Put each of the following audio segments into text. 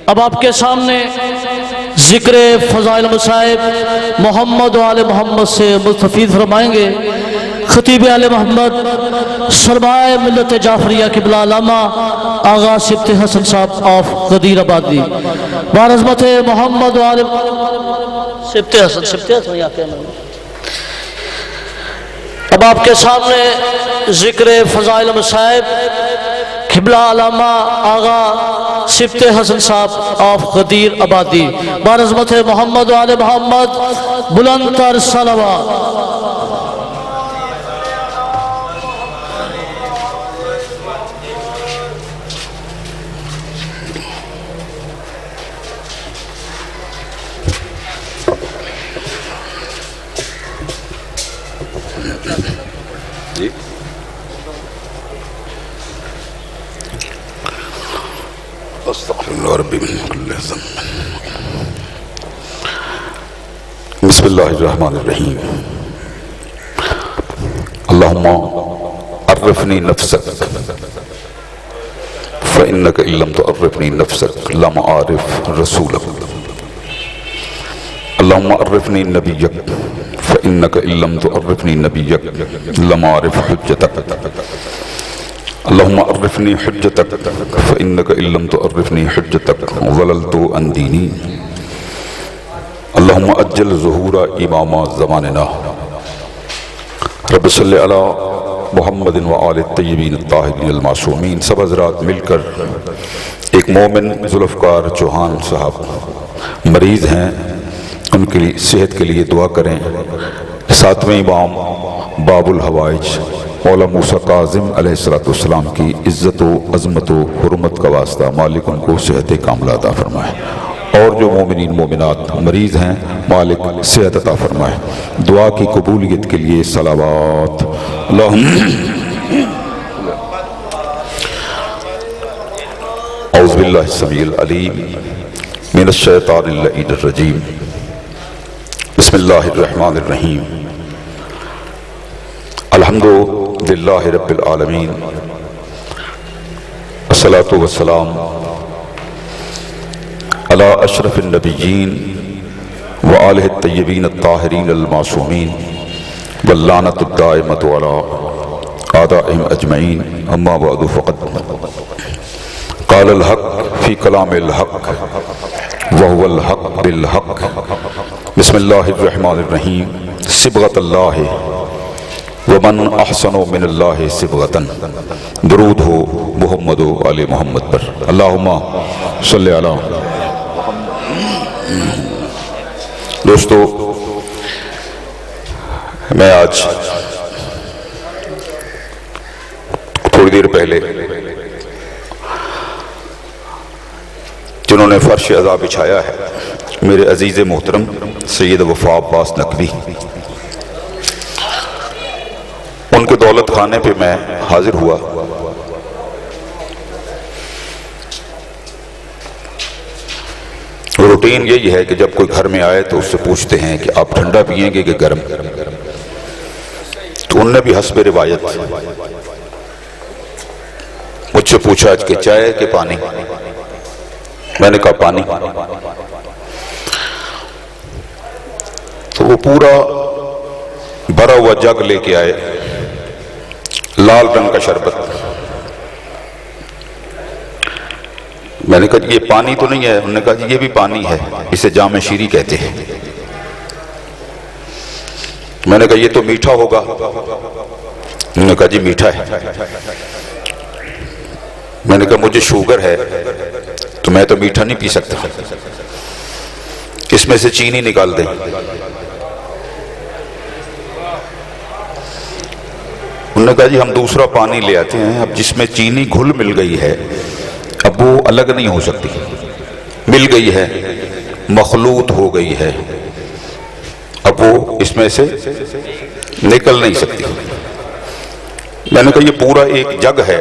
اب آپ کے سامنے ذکر فضائل مصائب محمد و آل محمد سے مستفید فرمائیں گے خطیب آل محمد سرمائے ملت جعفریہ قبلہ علامہ آغا سبت حسن صاحب آف غدیر آبادی بعظمت محمد و آل سبت حسن یا کیا نام؟ اب آپ کے سامنے ذکر فضائل مصائب قبلہ علامہ آغا سبت حسن صاحب آف غدیر آبادی بعظمت محمد و آل محمد بلند تر صلوات۔ بسم اللہ الرحمن الرحیم اللہم عرفنی نفسک فإنک ان لم تعرفنی نفسک لم أعرف رسولک اللہم عرفنی نبیک فإنک ان لم تعرفنی نبیک لم أعرف حجتک اللہم عرفنی حجتک فإنک ان لم تعرفنی حجتک ضللت عن دینی اللہم اجل ظہور امام زماننا رب صلی علی محمد و آل الطیبین الطاہرین المعصومین۔ سب حضرات مل کر ایک مومن ذوالفقار چوہان صاحب مریض ہیں، ان کی صحت کے لیے دعا کریں۔ ساتویں امام باب الحوائج مولا موسیٰ کاظم علیہ السلام کی عزت و عظمت و حرمت کا واسطہ مالک ان کو صحت کاملہ عطا فرمائے، اور جو مومنین مومنات مریض ہیں مالک صحت عطا فرمائے۔ دعا کی قبولیت کے لیے صلوات۔ اللہم اعوذ باللہ السمیع العلیم من الشیطان اللعین الرجیم بسم اللہ الرحمن الرحیم الحمدللہ رب العالمین الصلاة والسلام علی اشرف النبیین وآلہ الطیبین الطاہرین المعصومین واللعنۃ الدائمۃ علی اعدائہم اجمعین اما بعد فقد قال الحق فی کلام الحق وهو الحق بالحق بسم اللہ الرحمن الرحیم صبغۃ اللہ ومن احسن من اللہ صبغۃ درود ہو محمد و آل محمد پر اللہم صلی علی۔ دوستو، میں آج تھوڑی دیر پہلے جنہوں نے فرش عزا بچھایا ہے میرے عزیز محترم سید وفا عباس نقوی، ان کے دولت خانے پہ میں حاضر ہوا۔ روٹین یہی ہے کہ جب کوئی گھر میں آئے تو اس سے پوچھتے ہیں کہ آپ ٹھنڈا پئیں گے کہ گرم، تو انہوں نے بھی حسب روایت مجھ سے پوچھا کہ چائے کہ پانی؟ میں نے کہا پانی۔ تو وہ پورا بھرا ہوا جگ لے کے آئے، لال رنگ کا شربت۔ میں نے کہا یہ پانی تو نہیں ہے؟ انہوں نے کہا جی یہ بھی پانی ہے، اسے جام شیری کہتے ہیں۔ میں نے کہا یہ تو میٹھا ہوگا؟ انہوں نے کہا جی میٹھا ہے۔ میں نے کہا مجھے شوگر ہے تو میں تو میٹھا نہیں پی سکتا، اس میں سے چینی نکال دیں۔ انہوں نے کہا جی ہم دوسرا پانی لے آتے ہیں، اب جس میں چینی گھل مل گئی ہے اب وہ الگ نہیں ہو سکتی، مل گئی ہے، مخلوط ہو گئی ہے، اب وہ اس میں سے نکل نہیں سکتی۔ میں نے کہا یہ پورا ایک جگ ہے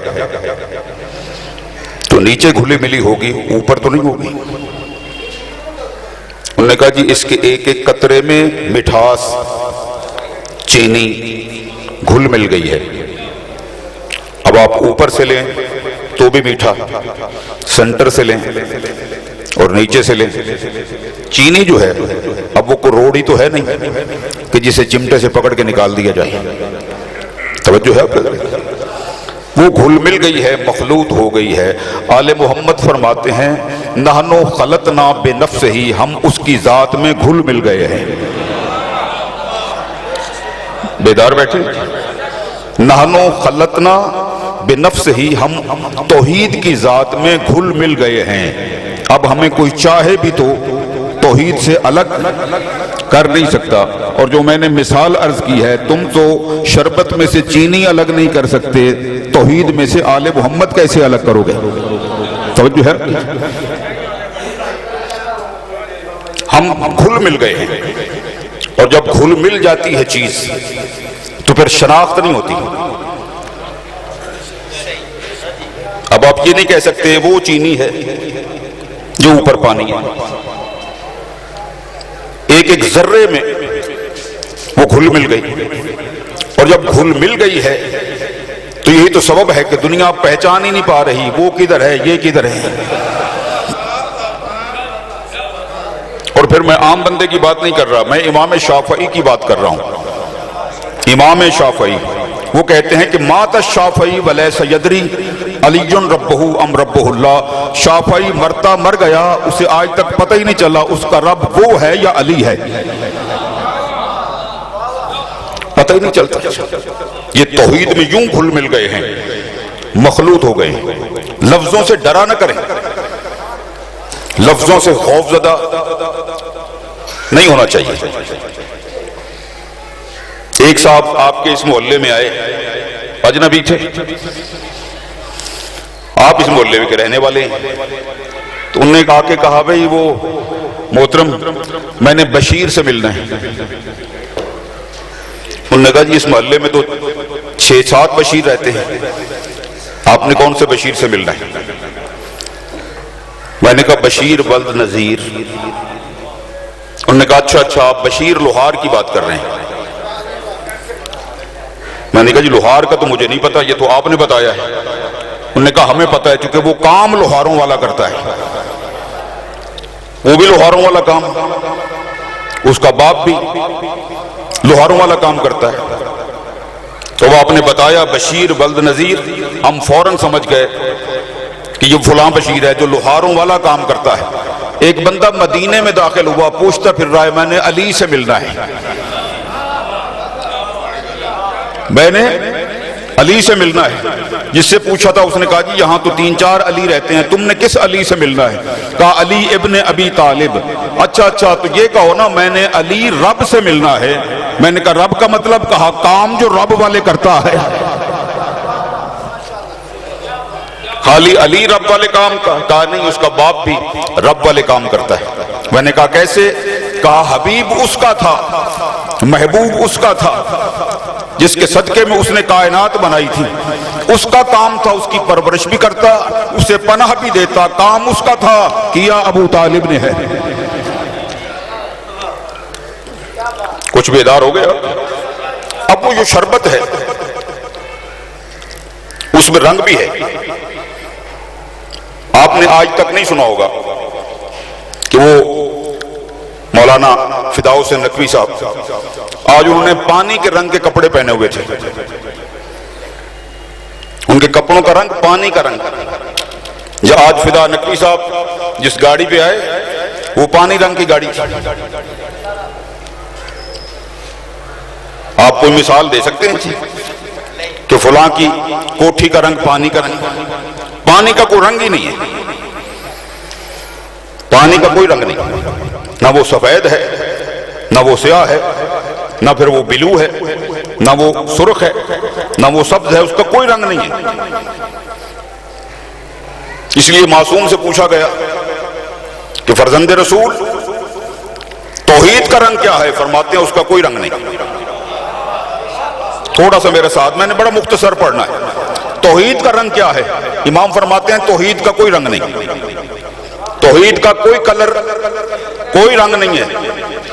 تو نیچے گھلی ملی ہوگی، اوپر تو نہیں ہوگی۔ انہوں نے کہا جی اس کے ایک ایک قطرے میں مٹھاس، چینی گھل مل گئی ہے، اب آپ اوپر سے لیں تو بھی میٹھا، سنٹر سے لیں اور نیچے سے لیں. چینی جو ہے اب وہ کوئی روڑی تو ہے نہیں کہ جسے چمٹے سے پکڑ کے نکال دیا جائے. توجہ ہے؟ وہ گھل مل گئی ہے، مخلوط ہو گئی ہے. آل محمد فرماتے ہیں نحنو خلطنا بنفسہ، ہم اس کی ذات میں گھل مل گئے ہیں. بیدار بیٹھے. نحنو خلطنا بنفسہ، ہم توحید کی ذات میں گھل مل گئے ہیں. اب ہمیں کوئی چاہے بھی تو توحید سے الگ کر نہیں سکتا. اور جو میں نے مثال عرض کی ہے، تم تو شربت میں سے چینی الگ نہیں کر سکتے، توحید میں سے آل محمد کیسے الگ کرو گے؟ توجہ ہے؟ ہم گھل مل گئے ہیں. اور جب گھل مل جاتی ہے چیز تو پھر شناخت نہیں ہوتی. اب آپ یہ نہیں کہہ سکتے وہ چینی ہے جو اوپر پانی ہے. ایک ایک ذرے میں وہ گھل مل گئی. اور جب گھل مل گئی ہے تو یہی تو سبب ہے کہ دنیا پہچان ہی نہیں پا رہی وہ کدھر ہے یہ کدھر ہے. اور پھر میں عام بندے کی بات نہیں کر رہا، میں امام شافعی کی بات کر رہا ہوں. امام شافعی وہ کہتے ہیں کہ مات الشافعی ولیس یدری علی ربہ ام ربہ اللہ. شافعی مرتا مر گیا، اسے آج تک پتہ ہی نہیں چلا اس کا رب وہ ہے یا علی ہے. پتہ ہی نہیں چلتا. یہ توحید میں یوں گھل مل گئے ہیں، مخلوط ہو گئے ہیں. لفظوں سے ڈرا نہ کریں، لفظوں سے خوف زدہ نہیں ہونا چاہیے. ایک صاحب آپ کے اس محلے میں آئے، اجنبی تھے، آپ اس محلے میں کے رہنے والے ہیں. تو انہوں نے کہا بھئی وہ محترم میں نے بشیر سے ملنا ہے. انہوں نے کہا جی اس محلے میں تو 6-7 بشیر رہتے ہیں، آپ نے کون سے بشیر سے ملنا ہے؟ میں نے کہا بشیر ولد نذیر. انہوں نے کہا اچھا آپ بشیر لوہار کی بات کر رہے ہیں. میں نے کہا جی لوہار کا تو مجھے نہیں پتا، یہ تو آپ نے بتایا ہے. انہوں نے کہا ہمیں پتا ہے چونکہ وہ کام لوہاروں والا کرتا ہے، وہ بھی لوہاروں والا کام، اس کا باپ بھی لوہاروں والا کام کرتا ہے. تو وہ آپ نے بتایا بشیر ولد نذیر، ہم فوراً سمجھ گئے کہ یہ فلاں بشیر ہے جو لوہاروں والا کام کرتا ہے. ایک بندہ مدینے میں داخل ہوا، پوچھتا پھر رہا ہے میں نے علی سے ملنا ہے، میں نے علی سے ملنا ہے. جس سے پوچھا تھا اس نے کہا جی یہاں تو 3-4 علی رہتے ہیں، تم نے کس علی سے ملنا ہے؟ کہا علی ابن ابی طالب. اچھا تو یہ کہو نا میں نے علی رب سے ملنا ہے. میں نے کہا رب کا مطلب؟ کہا کام جو رب والے کرتا ہے. خالی علی رب والے کام کا؟ کہا نہیں، اس کا باپ بھی رب والے کام کرتا ہے. میں نے کہا کیسے؟ کہا حبیب اس کا تھا، محبوب اس کا تھا، جس کے صدقے میں اس نے کائنات بنائی تھی. اس کا کام تھا، اس کی پرورش بھی کرتا، اسے پناہ بھی دیتا. کام اس کا تھا، کیا ابو طالب نے ہے. کچھ بیدار ہو گیا؟ اب وہ جو شربت ہے اس میں رنگ بھی ہے. آپ نے آج تک نہیں سنا ہوگا کہ وہ مولانا فداء حسین نقوی صاحب آج انہوں نے پانی کے رنگ کے کپڑے پہنے ہوئے تھے. ان کے کپڑوں کا رنگ پانی کا رنگ. جو آج فداء نقوی صاحب جس گاڑی پہ آئے وہ پانی رنگ کی گاڑی تھی. آپ کوئی مثال دے سکتے ہیں کہ فلاں کی کوٹھی کا رنگ پانی کا رنگ؟ پانی کا کوئی رنگ ہی نہیں ہے. پانی کا کوئی رنگ نہیں، نہ وہ سفید ہے، نہ وہ سیاہ ہے، نہ پھر وہ بلو ہے، نہ وہ سرخ ہے، نہ وہ سبز ہے. اس کا کوئی رنگ نہیں ہے. اس لیے معصوم سے پوچھا گیا کہ فرزند رسول توحید کا رنگ کیا ہے؟ فرماتے ہیں اس کا کوئی رنگ نہیں. تھوڑا سا میرے ساتھ، میں نے بڑا مختصر پڑھنا ہے. توحید کا رنگ کیا ہے؟ امام فرماتے ہیں توحید کا کوئی رنگ نہیں، توحید کا کوئی کلر، کوئی رنگ نہیں ہے.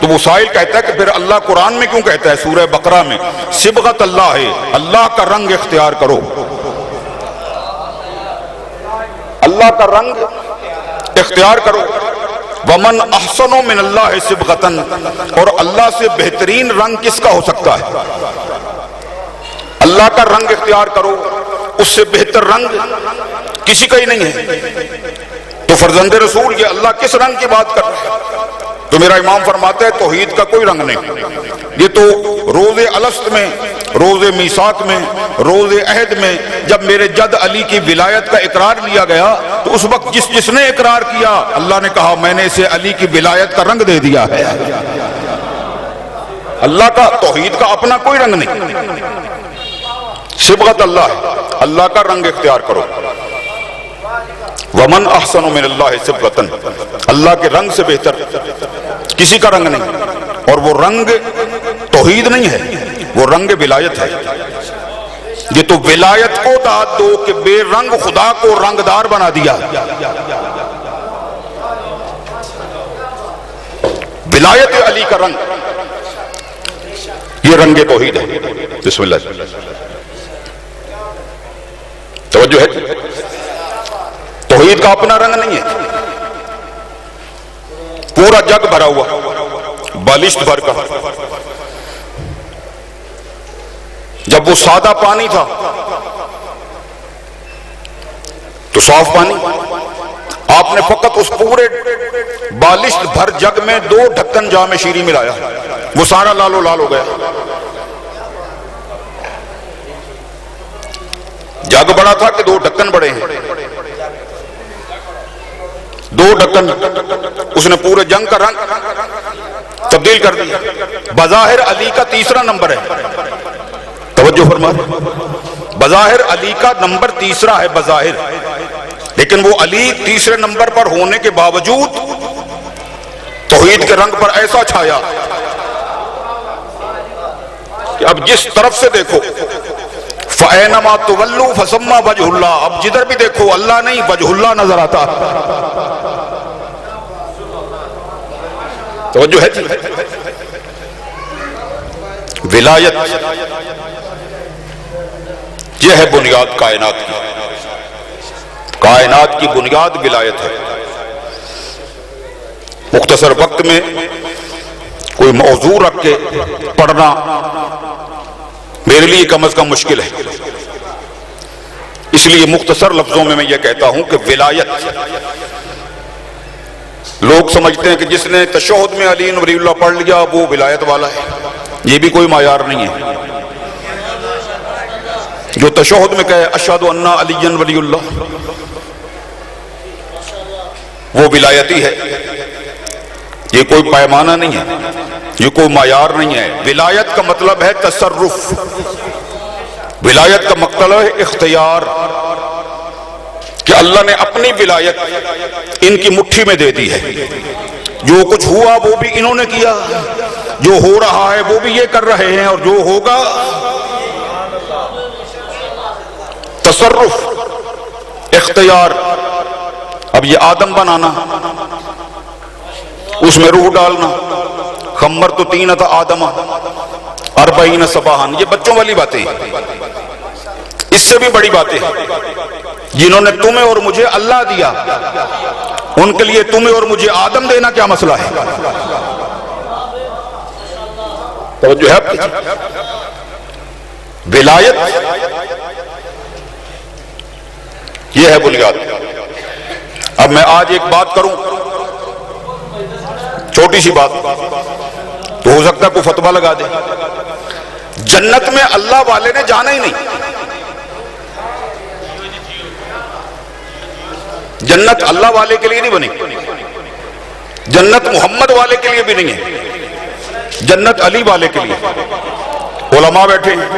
تو وہ سائل کہتا ہے کہ پھر اللہ قرآن میں کیوں کہتا ہے سورہ بقرہ میں صبغت اللہ ہے، اللہ کا رنگ اختیار کرو، اللہ کا رنگ اختیار کرو. ومن احسن من اللہ صبغۃ، اور اللہ سے بہترین رنگ کس کا ہو سکتا ہے؟ اللہ کا رنگ اختیار کرو، اس سے بہتر رنگ کسی کا ہی نہیں ہے. تو فرزند رسول یہ اللہ کس رنگ کی بات کر رہے ہیں؟ تو میرا امام فرماتا ہے توحید کا کوئی رنگ نہیں. یہ تو روز الست میں، روز میثاق میں، روز عہد میں جب میرے جد علی کی ولایت کا اقرار لیا گیا تو اس وقت جس نے اقرار کیا اللہ نے کہا میں نے اسے علی کی ولایت کا رنگ دے دیا ہے. اللہ کا توحید کا اپنا کوئی رنگ نہیں، صبغت اللہ ہے. اللہ کا رنگ اختیار کرو. ومن احسن من اللہ صبغۃ، اللہ کے رنگ سے بہتر کسی کا رنگ نہیں. اور وہ رنگ توحید نہیں ہے، وہ رنگ ولایت ہے. یہ تو ولایت کو داد دو کہ بے رنگ خدا کو رنگدار بنا دیا. ولایت علی کا رنگ یہ رنگ توحید ہے. بسم اللہ. توجہ ہے، توحید کا اپنا رنگ نہیں ہے. پورا جگ بھرا ہوا بالشت بھر کا. جب وہ سادہ پانی تھا تو صاف پانی، آپ نے فقط اس پورے بالشت بھر جگ میں 2 ڈھکن جام شیریں ملایا، وہ سارا لالو لال ہو گیا. جگ بڑا تھا کہ 2 ڈھکن بڑے ہیں؟ 2 ڈھکن. اس نے پورے جنگ کا رنگ تبدیل کر دیا. بظاہر علی کا تیسرا نمبر ہے. توجہ فرما، بظاہر علی کا نمبر تیسرا ہے بظاہر، لیکن وہ علی تیسرے نمبر پر ہونے کے باوجود توحید کے رنگ پر ایسا چھایا کہ اب جس طرف سے دیکھو فَأَيْنَمَا تُوَلُّوا فَثَمَّ وَجْهُ اللَّهِ، اب جدھر بھی دیکھو اللہ نہیں وجہ اللہ نظر آتا. توجہ ہے جی. ولایت یہ ہے بنیاد کائنات کی. کائنات کی بنیاد ولایت ہے. مختصر وقت میں کوئی موضوع رکھ کے پڑھنا میرے لیے کم از کم مشکل ہے. اس لیے مختصر لفظوں میں یہ کہتا ہوں کہ ولایت، لوگ سمجھتے ہیں کہ جس نے تشہد میں علی ولی اللہ پڑھ لیا وہ ولایت والا ہے. یہ بھی کوئی معیار نہیں ہے. جو تشہد میں کہے اشہد ان علی ولی اللہ وہ ولایتی ہے. یہ کوئی پیمانہ نہیں ہے، یہ کوئی معیار نہیں ہے. ولایت کا مطلب ہے تصرف، ولایت کا مطلب ہے اختیار، کہ اللہ نے اپنی ولایت ان کی مٹھی میں دے دی ہے. جو کچھ ہوا وہ بھی انہوں نے کیا، جو ہو رہا ہے وہ بھی یہ کر رہے ہیں، اور جو ہوگا تصرف، اختیار. اب یہ آدم بنانا، اس میں روح ڈالنا، خمر تو 3 تھا آدم 40 صباحن، یہ بچوں والی باتیں. اس سے بھی بڑی باتیں جنہوں نے تمہیں اور مجھے اللہ دیا، ان کے لیے تمہیں اور مجھے آدم دینا کیا مسئلہ ہے؟ توجہ ہے. ولایت یہ ہے بنیاد. اب میں آج ایک بات کروں، چھوٹی سی بات، تو ہو سکتا ہے کوئی فتویٰ لگا دے. جنت میں اللہ والے نے جانا ہی نہیں. جنت اللہ والے کے لیے نہیں بنی، جنت محمد والے کے لیے بھی نہیں ہے، جنت علی والے کے لیے. علماء بیٹھے ہیں،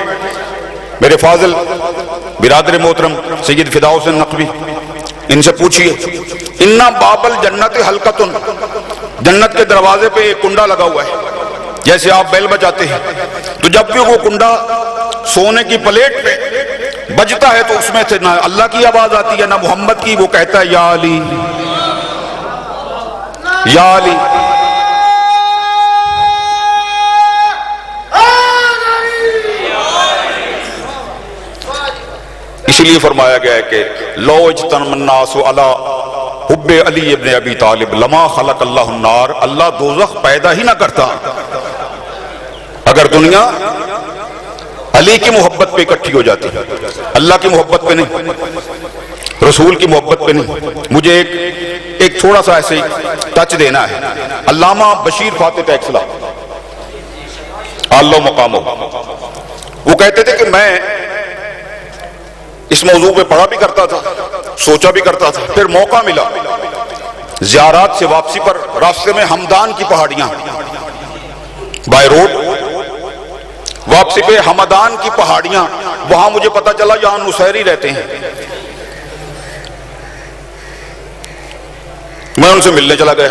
میرے فاضل برادر محترم سید فدا حسین نقوی، ان سے پوچھئے اِنَّ بَابَ الْجَنَّةِ حَلْقَةٌ، جنت کے دروازے پہ ایک کنڈا لگا ہوا ہے، جیسے آپ بیل بجاتے ہیں تو جب بھی وہ کنڈا سونے کی پلیٹ پہ بجتا ہے تو اس میں سے نہ اللہ کی آواز آتی ہے نہ محمد کی. وہ کہتا ہے یا علی یا علی. اس لیے فرمایا گیا ہے کہ لو اجتمع الناس علی حب علی ابن ابی طالب لما خلق اللہ النار، اللہ دوزخ پیدا ہی نہ کرتا اگر دنیا علی کی محبت پہ اکٹھی ہو جاتی، اللہ کی محبت پہ نہیں، رسول کی محبت پہ نہیں۔ مجھے ایک تھوڑا سا ایسے ٹچ دینا ہے۔ علامہ بشیر فاتح ٹیکسلا اللہ مقامہ، وہ کہتے تھے کہ میں اس موضوع پہ پڑھا بھی کرتا تھا، سوچا بھی کرتا تھا، پھر موقع ملا زیارات سے واپسی پر راستے میں ہمدان کی پہاڑیاں، بائی روڈ واپسی پہ ہمدان کی پہاڑیاں، وہاں مجھے پتا چلا یہاں نصیری رہتے ہیں۔ میں ان سے ملنے چلا گیا،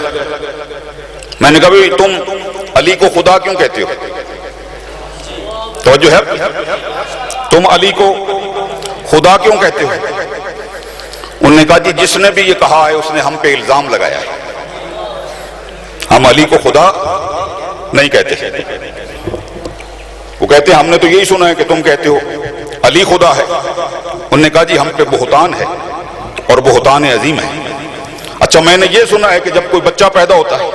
میں نے کہا بھائی تم علی کو خدا کیوں کہتے ہو؟ توجہ ہے، تم علی کو خدا کیوں کہتے ہو؟ انہوں نے کہا جی جس نے بھی یہ کہا ہے اس نے ہم پہ الزام لگایا ہے، ہم علی کو خدا نہیں کہتے۔ وہ کہتے ہیں ہم نے تو یہی سنا ہے کہ تم کہتے ہو علی خدا ہے۔ انہوں نے کہا جی ہم پہ بہتان ہے اور بہتان عظیم ہے۔ اچھا میں نے یہ سنا ہے کہ جب کوئی بچہ پیدا ہوتا ہے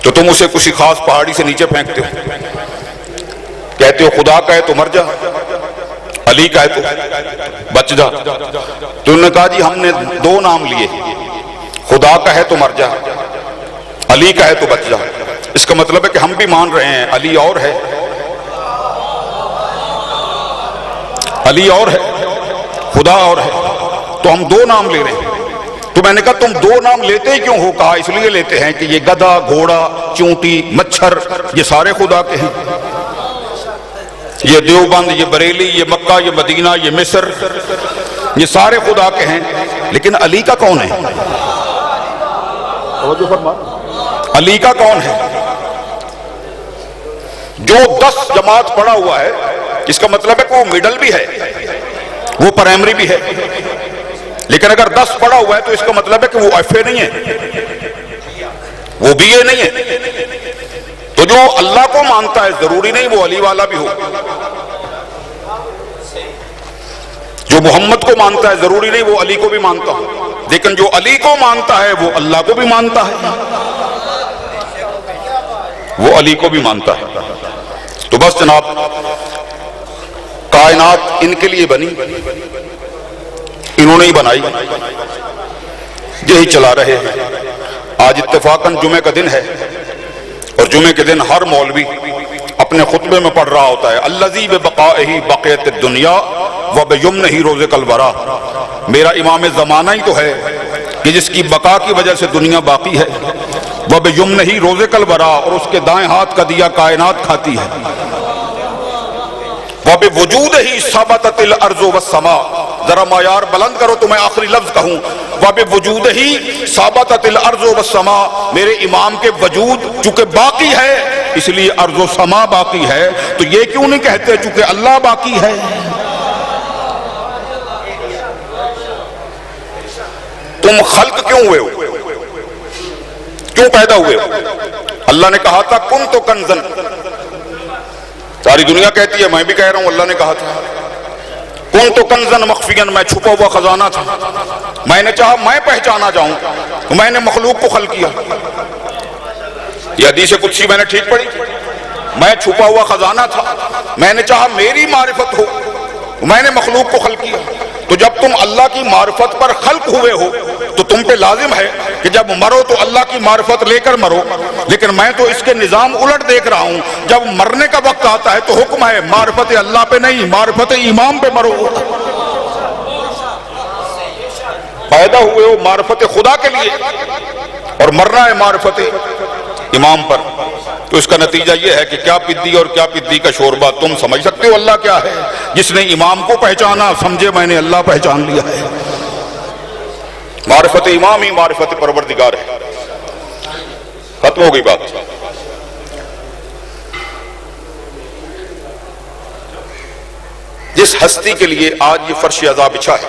تو تم اسے کسی خاص پہاڑی سے نیچے پھینکتے ہو، کہتے ہو خدا کا ہے تو مر جا، علی کا ہے تو بچ جا۔ تو انہوں نے کہا جی ہم نے دو نام لیے، خدا کا ہے تو مر جا، علی کا ہے تو بچ جا۔ اس کا مطلب ہے کہ ہم بھی مان رہے ہیں علی اور ہے، علی اور ہے، خدا اور ہے، تو ہم دو نام لے رہے ہیں۔ تو میں نے کہا تم دو نام لیتے ہی کیوں ہو؟ کہا اس لیے لیتے ہیں کہ یہ گدھا، گھوڑا، چونٹی، مچھر یہ سارے خدا کے ہیں، یہ دیوبند، یہ بریلی، یہ مکہ، یہ مدینہ، یہ مصر، یہ سارے خدا کے ہیں، لیکن علی کا کون ہے؟ علی کا کون ہے؟ جو 10 جماعت پڑھا ہوا ہے اس کا مطلب ہے کہ وہ مڈل بھی ہے، وہ پرائمری بھی ہے، لیکن اگر 10 پڑھا ہوا ہے تو اس کا مطلب ہے کہ وہ ایف اے نہیں ہے، وہ بی اے نہیں ہے۔ تو جو اللہ کو مانتا ہے ضروری نہیں وہ علی والا بھی ہو، جو محمد کو مانتا ہے ضروری نہیں وہ علی کو بھی مانتا ہو، لیکن جو علی کو مانتا ہے وہ اللہ کو بھی مانتا ہے، وہ علی کو بھی مانتا ہے۔ تو بس جناب کائنات ان کے لیے بنی، انہوں نے ہی بنائی، یہی چلا رہے ہیں۔ آج اتفاقاً جمعہ کا دن ہے اور جمعہ کے دن ہر مولوی اپنے خطبے میں پڑھ رہا ہوتا ہے الذی ببقائہ بقیت الدنیا وبیمنہ رزق الورا، میرا امام زمانہ ہی تو ہے کہ جس کی بقا کی وجہ سے دنیا باقی ہے، وبیمنہ رزق الورا، اور اس کے دائیں ہاتھ کا دیا کائنات کھاتی ہے، وبوجودہ ثبتت الارض والسماء، ذرا معیار بلند کرو تو میں آخری لفظ کہوں، وبوجودہ ثبتت الارض والسماء، میرے امام کے وجود چونکہ باقی ہے اس لیے ارض و سما باقی ہے۔ تو یہ کیوں نہیں کہتے چونکہ اللہ باقی ہے؟ تم خلق کیوں ہوئے ہو؟ کیوں پیدا ہوئے ہو؟ اللہ نے کہا تھا کن تو کنزن، ساری دنیا کہتی ہے، میں بھی کہہ رہا ہوں اللہ نے کہا تھا کن تو کنزن مخفین، میں چھپا ہوا خزانہ تھا، میں نے چاہا میں پہچانا جاؤں تو میں نے مخلوق کو خلق کیا۔ یہ حدیث قدسی میں نے ٹھیک پڑھی، میں چھپا ہوا خزانہ تھا، میں نے چاہا میری معرفت ہو، میں نے مخلوق کو خلق کیا۔ تو جب تم اللہ کی معرفت پر خلق ہوئے ہو تو تم پہ لازم ہے کہ جب مرو تو اللہ کی معرفت لے کر مرو، لیکن میں تو اس کے نظام الٹ دیکھ رہا ہوں، جب مرنے کا وقت آتا ہے تو حکم ہے معرفت اللہ پہ نہیں، معرفت امام پہ مرو۔ پیدا ہوئے ہو معرفت خدا کے لیے اور مرنا ہے معرفت امام پر، تو اس کا نتیجہ یہ ہے کہ کیا پدی اور کیا پدی کا شوربہ۔ تم سمجھ سکتے ہو اللہ کیا ہے؟ جس نے امام کو پہچانا سمجھے میں نے اللہ پہچان لیا ہے۔ معرفت امام ہی معرفت پروردگار ہے۔ ختم ہو گئی بات۔ جس ہستی کے لیے آج یہ فرش عزا بچھا ہے،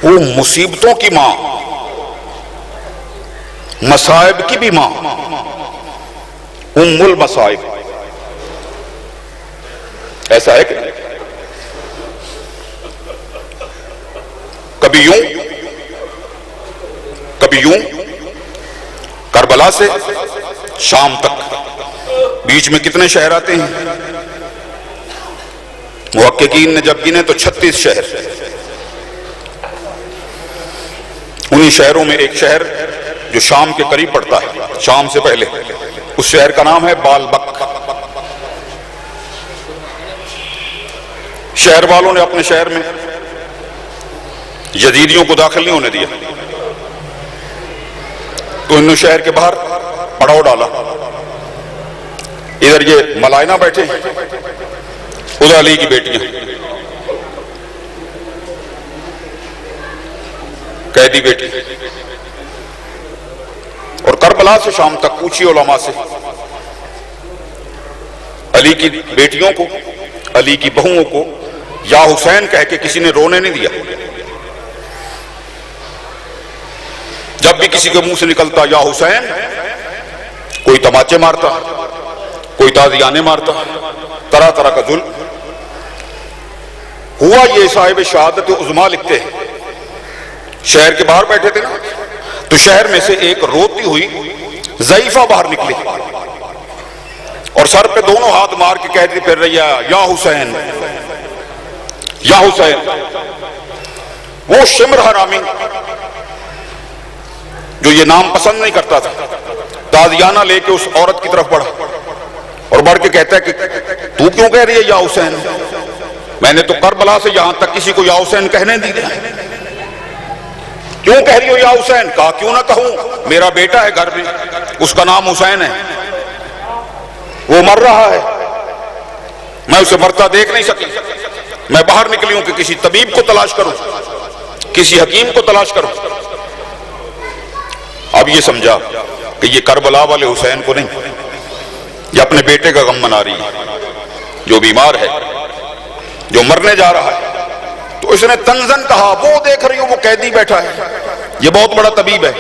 وہ مصیبتوں کی ماں، مصائب کی بھی ماں، ام المصائب، ایسا ہے کہ کبھی یوں کبھی یوں، کربلا سے شام تک بیچ میں کتنے شہر آتے ہیں؟ محققین نے جب گنے تو 36 شہر۔ انہی شہروں میں ایک شہر جو شام کے قریب پڑتا ہے، شام سے پہلے، اس شہر کا نام ہے بالبک۔ شہر والوں نے اپنے شہر میں یزیدیوں کو داخل نہیں ہونے دیا، تو انہوں نے شہر کے باہر پڑاؤ ڈالا۔ ادھر یہ ملائنہ بیٹھے، ادھر علی کی بیٹیاں، قیدی بیٹی۔ اور کربلا سے شام تک پوچھی علماء سے، علی کی بیٹیوں کو، علی کی بہوؤں کو یا حسین کہہ کے کسی نے رونے نہیں دیا۔ جب بھی کسی کے منہ سے نکلتا یا حسین، کوئی تماچے مارتا، کوئی تازیانے مارتا، طرح طرح کا ظلم ہوا۔ یہ صاحب شہادت عظمیٰ لکھتے ہیں، شہر کے باہر بیٹھے تھے نا، تو شہر میں سے ایک روتی ہوئی ضعیفہ باہر نکلی اور سر پہ دونوں ہاتھ مار کے کہتی پھر رہی ہے یا حسین یا حسین۔ وہ شمر حرامی جو یہ نام پسند نہیں کرتا تھا، تازیانہ لے کے اس عورت کی طرف بڑھا اور بڑھ کے کہتا ہے کہ تو کیوں کہہ رہی ہے یا حسین؟ میں نے تو کربلا سے یہاں تک کسی کو یا حسین کہنے دی دیا، کیوں کہہ رہی ہو یا حسین؟ کہا کیوں نہ کہوں، میرا بیٹا ہے گھر میں، اس کا نام حسین ہے، وہ مر رہا ہے، میں اسے مرتا دیکھ نہیں سکی، میں باہر نکلی ہوں کہ کسی طبیب کو تلاش کروں، کسی حکیم کو تلاش کروں۔ اب یہ سمجھا کہ یہ کربلا والے حسین کو نہیں، یہ اپنے بیٹے کا غم منا رہی ہے جو بیمار ہے، جو مرنے جا رہا ہے۔ تو اس نے تنزن کہا وہ دیکھ رہی ہو وہ قیدی بیٹھا ہے، یہ بہت بڑا طبیب ہے،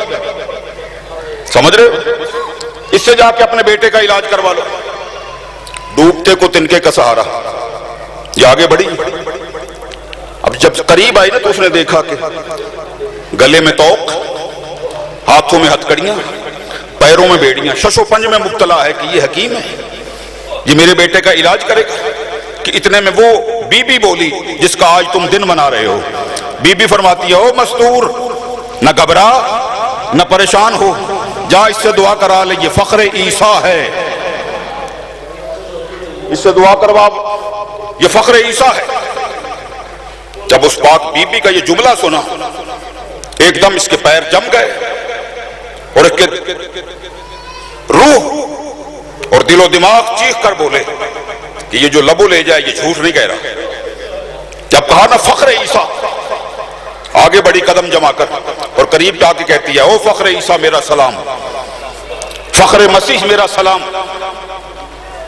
سمجھ رہے ہو؟ اس سے جا کے اپنے بیٹے کا علاج کروا لو۔ ڈوبتے کو تنکے کا سہارا، یہ آگے بڑھی۔ اب جب قریب آئی نا تو اس نے دیکھا کہ گلے میں توق، ہاتھوں میں ہتھکڑیاں، پیروں میں بیڑیاں، شش و پنج میں مبتلا ہے کہ یہ حکیم ہے، یہ میرے بیٹے کا علاج کرے گا۔ کہ اتنے میں وہ بی بی بولی جس کا آج تم دن منا رہے ہو۔ بی بی فرماتی ہے او مستور، نہ گھبرا نہ پریشان ہو، جا اس سے دعا کرا لے، یہ فخر عیسیٰ ہے، اس سے دعا کروا، یہ فخر عیسیٰ ہے۔ جب اس پاک بی بی کا یہ جملہ سنا، ایک دم اس کے پیر جم گئے اور ایک روح اور دل و دماغ چیخ کر بولے کہ یہ جو لبو لے جائے یہ جھوٹ نہیں کہہ رہا۔ جب کہا نا فخر عیسیٰ، آگے بڑی قدم جما کر اور قریب جا کے کہتی ہے او فخر عیسیٰ میرا سلام، فخر مسیح میرا سلام۔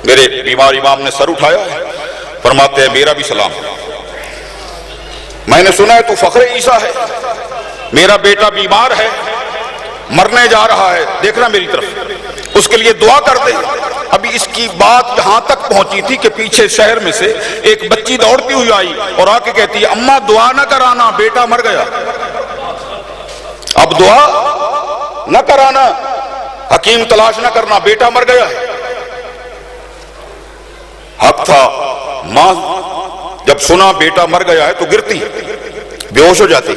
میرے بیمار امام نے سر اٹھایا، فرماتے ہیں میرا بھی سلام، میں نے سنا ہے تو فخر عیسیٰ ہے، میرا بیٹا بیمار ہے، مرنے جا رہا ہے، دیکھنا میری طرف، اس کے لیے دعا کر دے۔ ابھی اس کی بات یہاں تک پہنچی تھی کہ پیچھے شہر میں سے ایک بچی دوڑتی ہوئی آئی اور آ کے کہتی ہے اماں دعا نہ کرانا، بیٹا مر گیا۔ اب دعا نہ کرانا، حکیم تلاش نہ کرنا، بیٹا مر گیا ہے۔ حق تھا، ماں جب سنا بیٹا مر گیا ہے تو گرتی، بے ہوش ہو جاتی،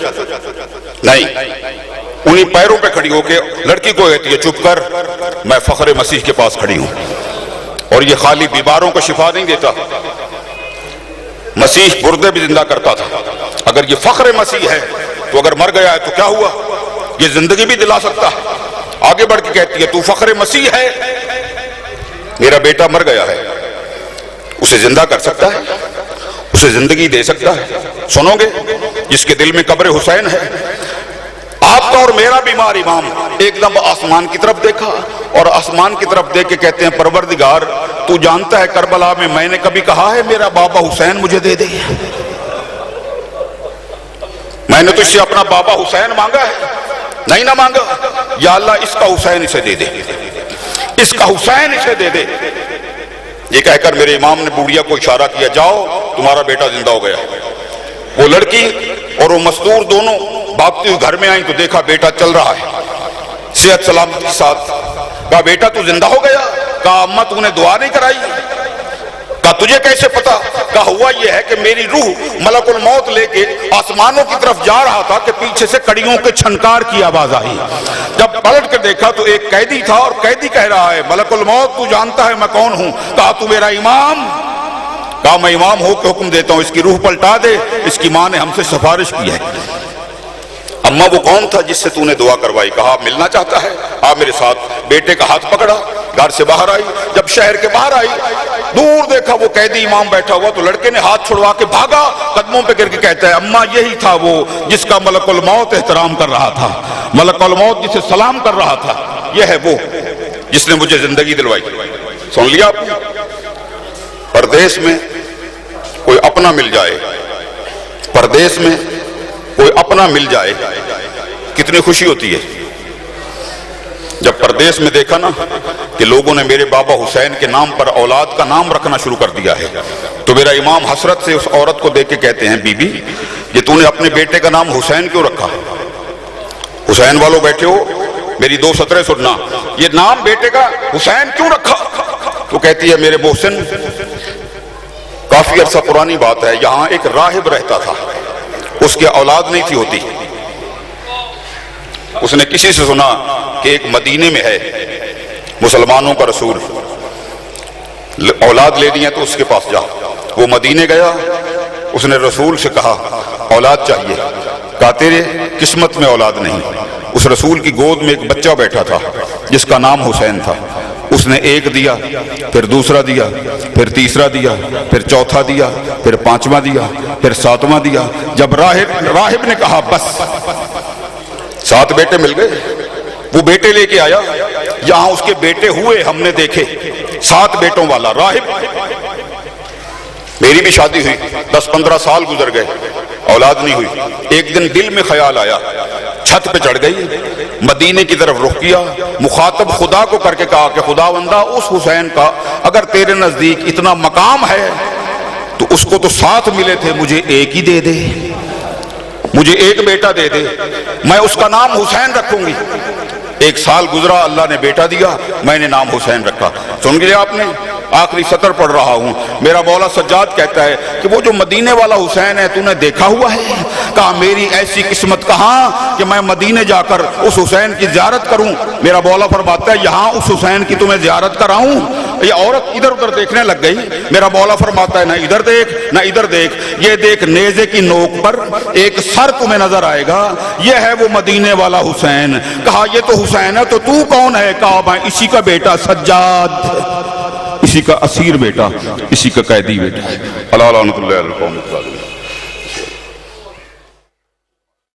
نہیں، انہی پیروں پہ کھڑی ہو کے لڑکی کو کہتی ہے چپ کر، میں فخر مسیح کے پاس کھڑی ہوں، اور یہ خالی بیماروں کو شفا نہیں دیتا، مسیح مردے بھی زندہ کرتا تھا۔ اگر یہ فخر مسیح ہے تو اگر مر گیا ہے تو کیا ہوا، یہ زندگی بھی دلا سکتا ہے۔ آگے بڑھ کے کہتی ہے تو فخر مسیح ہے، میرا بیٹا مر گیا ہے، اسے زندہ کر سکتا ہے، اسے زندگی دے سکتا ہے۔ سنو گے جس کے دل میں قبر حسین ہے۔ آپ کا اور میرا بیمار امام ایک دم آسمان کی طرف دیکھا اور آسمان کی طرف دیکھ کے کہتے ہیں پروردگار تو جانتا ہے کربلا میں نے کبھی کہا ہے میرا بابا حسین مجھے دے دے، میں نے تو اس سے اپنا بابا حسین مانگا ہے، نہیں نہ مانگا، یا اللہ اس کا حسین اسے دے دے، اس کا حسین اسے دے دے۔ یہ کہہ کر میرے امام نے بوڑھیا کو اشارہ کیا جاؤ تمہارا بیٹا زندہ ہو گیا۔ وہ لڑکی اور وہ مزدور دونوں بھاگتی ہوئی گھر میں آئیں تو دیکھا بیٹا چل رہا ہے صحت سلامتی کے ساتھ. کہا بیٹا تو زندہ ہو گیا؟ کہا اماں تو نے دعا نہیں کرائی. کہا تجھے کیسے پتا؟ کہا ہوا یہ ہے کہ میری روح ملک الموت لے کے آسمانوں کی طرف جا رہا تھا کہ پیچھے سے کڑیوں کے چھنکار کی آواز آئی. جب پلٹ کر دیکھا تو ایک قیدی تھا اور قیدی کہہ رہا ہے ملک الموت تو جانتا ہے میں کون ہوں. کہا تو میرا امام. کہا میں امام ہو کے حکم دیتا ہوں اس کی روح پلٹا دے, اس کی ماں نے ہم سے سفارش کی ہے. اماں وہ کون تھا جس سے تو نے دعا کروائی؟ کہا ملنا چاہتا ہے آپ میرے ساتھ. بیٹے کا ہاتھ پکڑا, گھر سے باہر آئی. جب شہر کے باہر آئی دور دیکھا وہ قیدی امام بیٹھا ہوا, تو لڑکے نے ہاتھ چھڑوا کے بھاگا, قدموں پہ گر کے کہتا ہے اماں یہی تھا وہ جس کا ملک الموت احترام کر رہا تھا, ملک الموت جسے سلام کر رہا تھا, یہ ہے وہ جس نے مجھے زندگی دلوائی. سن لیا آپ نے؟ پردیس میں کوئی اپنا مل جائے, پردیس میں کوئی اپنا مل جائے, کتنی خوشی ہوتی ہے. جب پردیس میں دیکھا نا کہ لوگوں نے میرے بابا حسین کے نام پر اولاد کا نام رکھنا شروع کر دیا ہے, تو میرا امام حسرت سے اس عورت کو دیکھ کے کہتے ہیں بی بی یہ تو نے اپنے بیٹے کا نام حسین کیوں رکھا؟ حسین والوں بیٹھے ہو, میری دو سطریں سننا, یہ نام بیٹے کا حسین کیوں رکھا؟ تو کہتی ہے میرے محسن کافی عرصہ پرانی بات ہے, یہاں ایک راہب رہتا تھا, اس کے اولاد نہیں تھی ہوتی. اس نے کسی سے سنا کہ ایک مدینے میں ہے مسلمانوں کا رسول, اولاد لینی ہے تو اس کے پاس جا. وہ مدینے گیا, اس نے رسول سے کہا اولاد چاہیے. کہا تیرے قسمت میں اولاد نہیں. اس رسول کی گود میں ایک بچہ بیٹھا تھا جس کا نام حسین تھا. اس نے ایک دیا, پھر دوسرا دیا, پھر تیسرا دیا, پھر چوتھا دیا, پھر پانچواں دیا, پھر ساتواں دیا. جب راہب نے کہا بس, 7 بیٹے مل گئے. وہ بیٹے لے کے آیا, یہاں اس کے بیٹے ہوئے ہم نے دیکھے, 7 بیٹوں والا راہب. میری بھی شادی ہوئی, 10-15 سال گزر گئے, اولاد نہیں ہوئی. ایک دن دل میں خیال آیا, چھت پہ چڑھ گئی, مدینے کی طرف رخ کیا, مخاطب خدا کو کر کے کہا کہ خداوندہ اس حسین کا اگر تیرے نزدیک اتنا مقام ہے تو اس کو تو 7 ملے تھے, مجھے ایک ہی دے دے, مجھے ایک بیٹا دے دے, میں اس کا نام حسین رکھوں گی. 1 سال گزرا, اللہ نے بیٹا دیا, میں نے نام حسین رکھا. سن گئے آپ نے؟ آخری سطر پڑھ رہا ہوں. میرا مولا سجاد کہتا ہے کہ وہ جو مدینے والا حسین ہے تو نے دیکھا ہوا ہے؟ کہا میری ایسی قسمت کہاں کہ میں مدینے جا کر اس حسین کی زیارت کروں. میرا مولا فرماتا ہے یہاں اس حسین کی تمہیں زیارت کراؤں. یہ عورت ادھر ادھر دیکھنے لگ گئی. میرا مولا فرماتا ہے نہ ادھر دیکھ نہ ادھر دیکھ, یہ دیکھ نیزے کی نوک پر ایک سر تمہیں نظر آئے گا, یہ ہے وہ مدینے والا حسین. کہا یہ تو حسین ہے, تو کون ہے؟ کہا میں اسی کا بیٹا سجاد, اسی کا اسیر بیٹا, اسی کا قیدی بیٹا. اللہ لعنت اللہ علیہ القوم الظالمین.